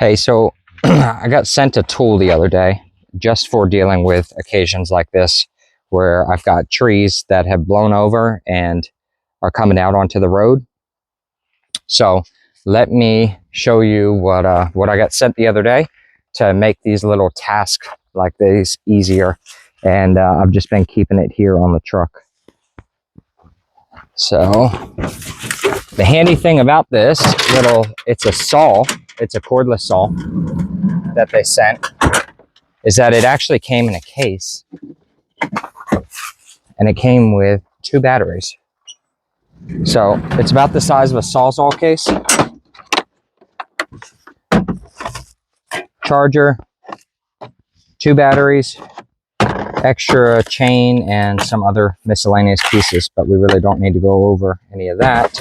Hey, so I got sent a tool the other day just for dealing with occasions like this where I've got trees that have blown over and are coming out onto the road. So let me show you what I got sent the other day to make these little tasks like these easier. And I've just been keeping it here on the truck. So the handy thing about this it's a saw, it's a cordless saw that they sent, is that it actually came in a case and it came with 2 batteries. So it's about the size of a Sawzall case. Charger, 2 batteries, extra chain, and some other miscellaneous pieces, but we really don't need to go over any of that.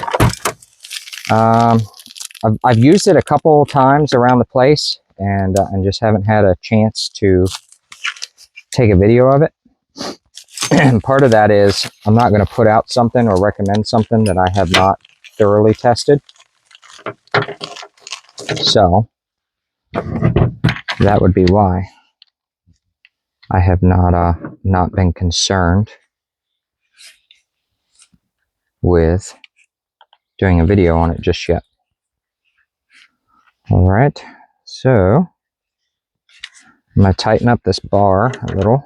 I've used it a couple times around the place and just haven't had a chance to take a video of it. And part of that is I'm not going to put out something or recommend something that I have not thoroughly tested. So that would be why I have not been concerned with doing a video on it just yet. All right, so I'm going to tighten up this bar a little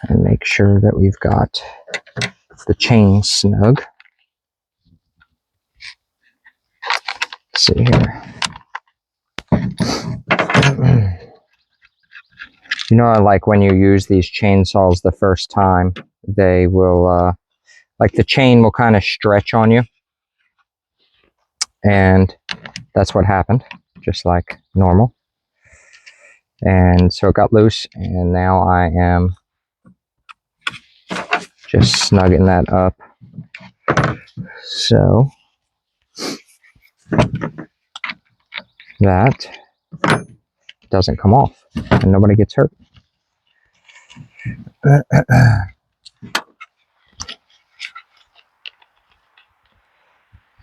and make sure that we've got the chain snug. Let's see here. You know, like when you use these chainsaws the first time, they will, like the chain will kind of stretch on you. And that's what happened, just like normal. And so it got loose, and now I am just snugging that up. So that doesn't come off and nobody gets hurt.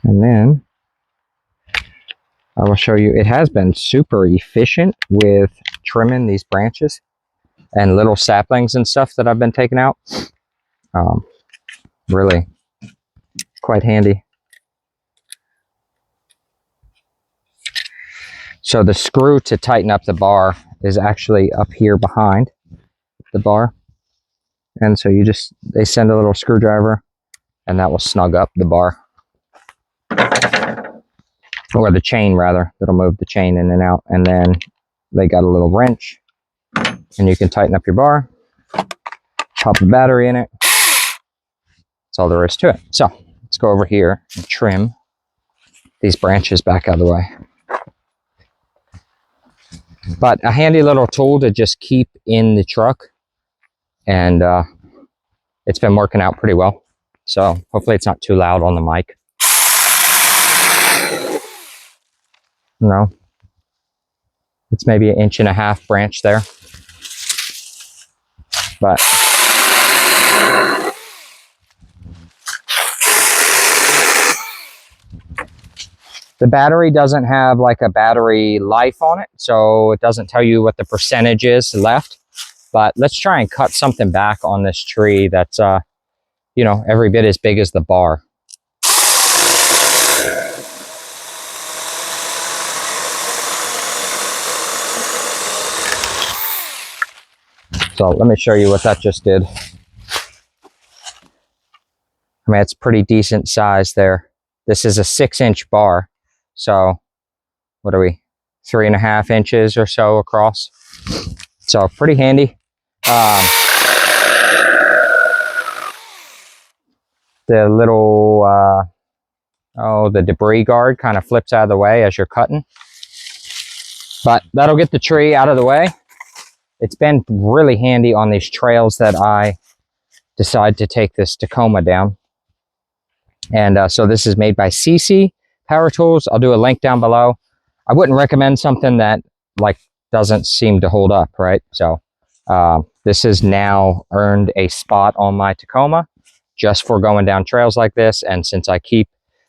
And then I will show you, it has been super efficient with trimming these branches and little saplings and stuff that I've been taking out. Really quite handy. So the screw to tighten up the bar is actually up here behind the bar. And so they send a little screwdriver and that will snug up the bar. Or the chain rather, that'll move the chain in and out. And then they got a little wrench and you can tighten up your bar, pop a battery in it. That's all there is to it. So let's go over here and trim these branches back out of the way. But a handy little tool to just keep in the truck, and it's been working out pretty well. So hopefully it's not too loud on the mic. No, it's maybe 1.5 inch branch there, but the battery doesn't have like a battery life on it, so it doesn't tell you what the percentage is left. But let's try and cut something back on this tree that's, you know, every bit as big as the bar. So let me show you what that just did. I mean, it's pretty decent size there. This is a 6-inch bar. So what are we, 3.5 inches or so across? So pretty handy. The little, the debris guard kind of flips out of the way as you're cutting. But that'll get the tree out of the way. It's been really handy on these trails that I decide to take this Tacoma down. And so this is made by Seesii Power Tools. I'll do a link down below. I wouldn't recommend something that like doesn't seem to hold up, right? So this has now earned a spot on my Tacoma just for going down trails like this. And since I keep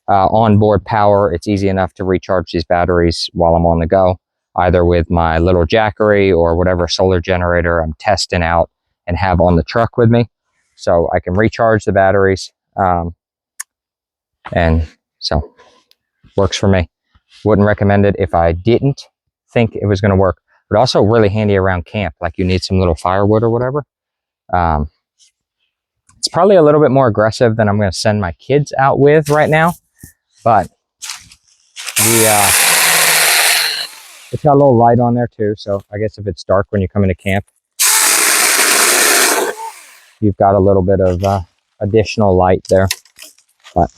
onboard power. It's easy enough to recharge these batteries while I'm on the go, either with my little Jackery or whatever solar generator I'm testing out and have on the truck with me. So I can recharge the batteries. And so works for me. Wouldn't recommend it if I didn't think it was going to work, but also really handy around camp. Like you need some little firewood or whatever. It's probably a little bit more aggressive than I'm going to send my kids out with right now, but it's got a little light on there too. So I guess if it's dark when you come into camp, you've got a little bit of additional light there. But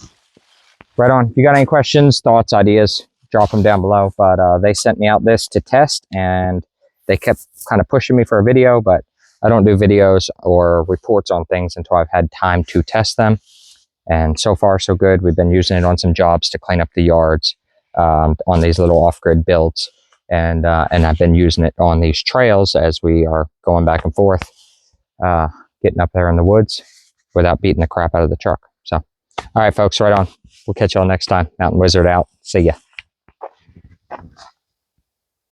right on. If you got any questions, thoughts, ideas, drop them down below. But they sent me out this to test, and they kept kind of pushing me for a video, but I don't do videos or reports on things until I've had time to test them. And so far, so good. We've been using it on some jobs to clean up the yards on these little off-grid builds. And I've been using it on these trails as we are going back and forth, getting up there in the woods without beating the crap out of the truck. So, all right, folks, right on. We'll catch y'all next time. Mountain Wizard out. See ya.